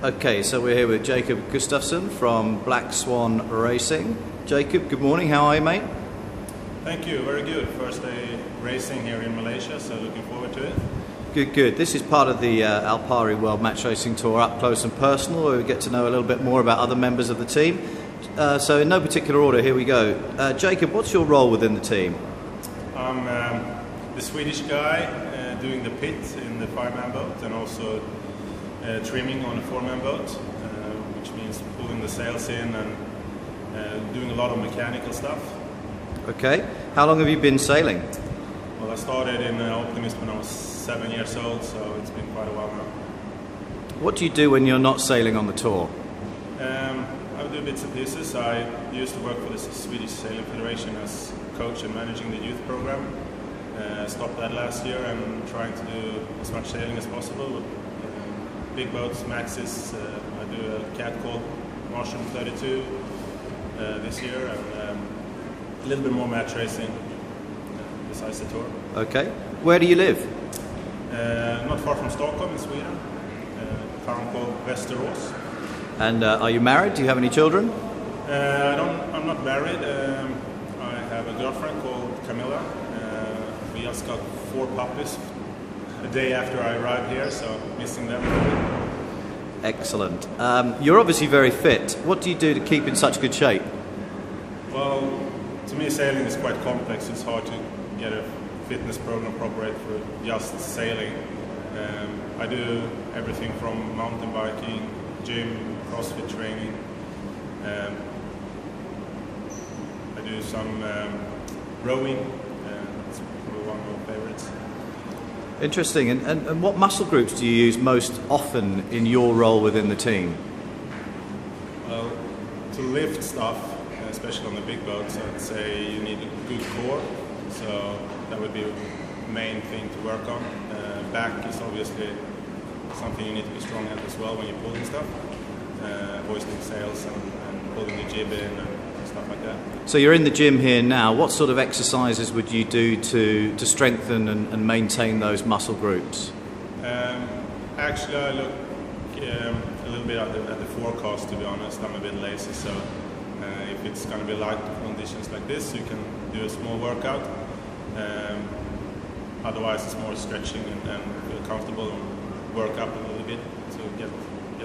Okay, so we're here with Jakob Gustaffson from Black Swan Racing. Jakob, good morning. How are you, mate? Thank you. Very good. First day racing here in Malaysia, so looking forward to it. Good, good. This is part of the Alpari World Match Racing Tour Up Close and Personal, where we get to know a little bit more about other members of the team. So in no particular order, here we go. Jakob, what's your role within the team? I'm the Swedish guy doing the pit in the 5-man boat and also trimming on a 4-man boat, which means pulling the sails in and doing a lot of mechanical stuff. Okay. How long have you been sailing? Well, I started in Optimist when I was 7 years old, so it's been quite a while now. What do you do when you're not sailing on the tour? I do bits and pieces. I used to work for the Swedish Sailing Federation as coach and managing the youth program. Stopped that last year and trying to do as much sailing as possible with big boats, maxis. I do a cat called Marshall 32 this year and a little bit more match racing besides the tour. Okay. Where do you live? Not far from Stockholm in Sweden, a town called Västerås. And are you married? Do you have any children? I'm not married. I have a girlfriend called Camilla. We just got 4 puppies a day after I arrived here, so missing them. Excellent. You're obviously very fit. What do you do to keep in such good shape? Well, to me sailing is quite complex. It's hard to get a fitness program appropriate for just sailing. I do everything from mountain biking, gym, CrossFit training. I do some rowing. It's probably one of my favorites. Interesting. And what muscle groups do you use most often in your role within the team? Well, to lift stuff, especially on the big boats, I'd say you need a good core. So that would be the main thing to work on. Back is obviously something you need to be strong at as well when you're pulling stuff. Hoisting sails and pulling the jib in and stuff like that. So you're in the gym here now. What sort of exercises would you do to strengthen and maintain those muscle groups? Actually, I look a little bit at the forecast, to be honest. I'm a bit lazy, so if it's going to be light conditions like this, you can do a small workout. Otherwise, it's more stretching and feel comfortable and work up a little bit to get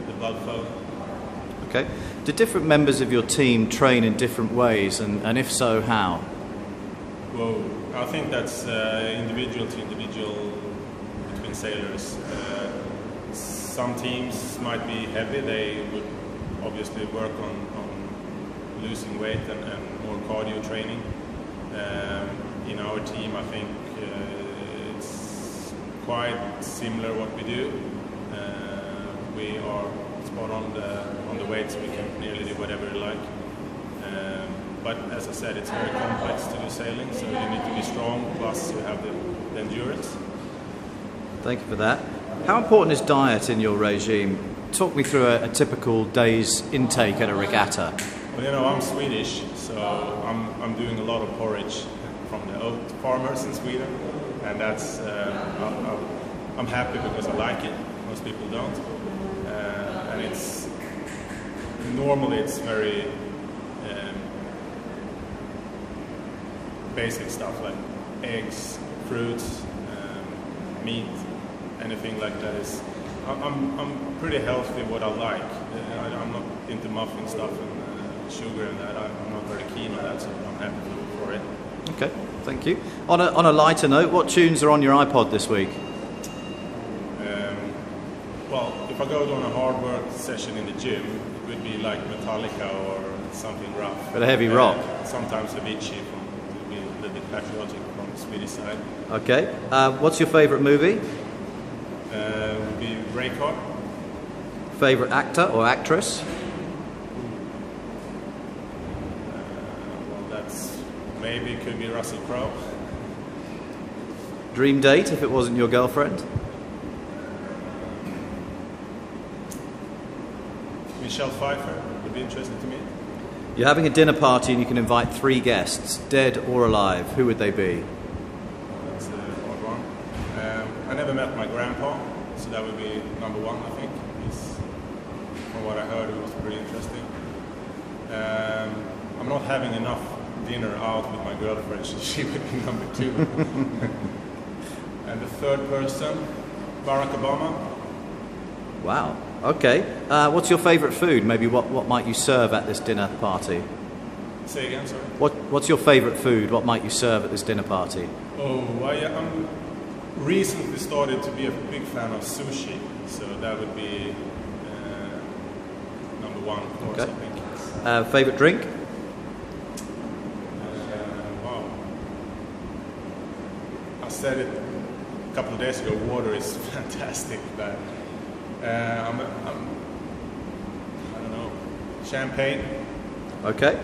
the blood flow. Okay. Do different members of your team train in different ways, and if so, how? Well, I think that's individual to individual between sailors. Some teams might be heavy. They would obviously work on losing weight and more cardio training. In our team, I think it's quite similar what we do. We are spot on the weights. We can nearly do whatever you like. But as I said, it's very complex to do sailing, so you need to be strong, plus you have the endurance. Thank you for that. How important is diet in your regime? Talk me through a typical day's intake at a regatta. Well, I'm Swedish, so I'm doing a lot of porridge from the oat farmers in Sweden, and that's I'm happy because I like it. Most people don't, and it's normally it's very basic stuff like eggs, fruits, meat, anything like that. I'm pretty healthy what I like. I'm not into muffin stuff and sugar and that. I'm not very keen on that, so I'm happy for it. Okay, thank you. On a lighter note, what tunes are on your iPod this week? Well, if I go on a hard work session in the gym, it would be like Metallica or something rough. But a heavy rock. Sometimes Avicii, to be a little bit patriotic from the Swedish side. Okay. What's your favourite movie? Would be Braveheart. Favourite actor or actress? Well, that's maybe could be Russell Crowe. Dream date if it wasn't your girlfriend? Michelle Pfeiffer would be interesting to me. You're having a dinner party and you can invite 3 guests, dead or alive. Who would they be? That's an odd one. I never met my grandpa, so that would be number 1, I think. He's from what I heard, it was pretty interesting. I'm not having enough dinner out with my girlfriend, so she would be number 2. And the third person, Barack Obama. Wow. Okay. What's your favourite food? Maybe what might you serve at this dinner party? Say again, sorry. What's your favourite food? What might you serve at this dinner party? Oh, I'm recently started to be a big fan of sushi, so that would be number 1, of course, Okay. I think. Favourite drink? Wow. I said it a couple of days ago, water is fantastic, but I don't know, champagne. Okay.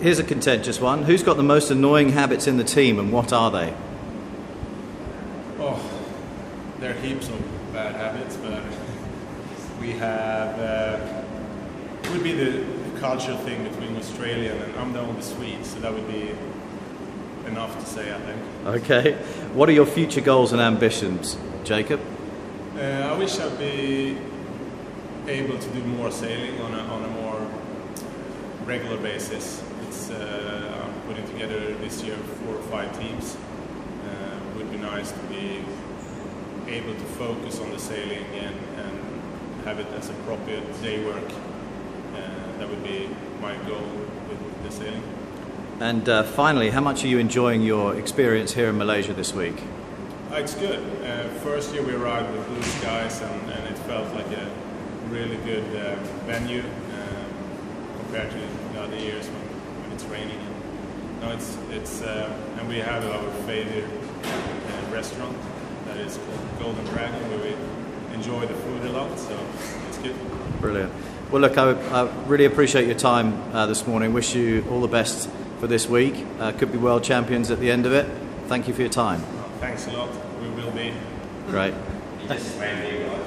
Here's a contentious one. Who's got the most annoying habits in the team, and what are they? Oh, there are heaps of bad habits, but we have, it would be the cultural thing between Australia and I'm the only Swede, so that would be enough to say, I think. Okay. What are your future goals and ambitions, Jakob? I wish I'd be able to do more sailing on a more regular basis. I'm putting together this year 4 or 5 teams. It would be nice to be able to focus on the sailing and have it as a proper day work. That would be my goal with the sailing. And finally, how much are you enjoying your experience here in Malaysia this week? It's good. First year we arrived with blue skies and it felt like a really good venue compared to the other years when it's raining. No, it's and we have our favorite restaurant that is called Golden Dragon, where we enjoy the food a lot, so it's good. Brilliant. Well, look, I really appreciate your time this morning. Wish you all the best for this week. Could be world champions at the end of it. Thank you for your time. Thanks a lot. We will be. Great. He just ran you guys.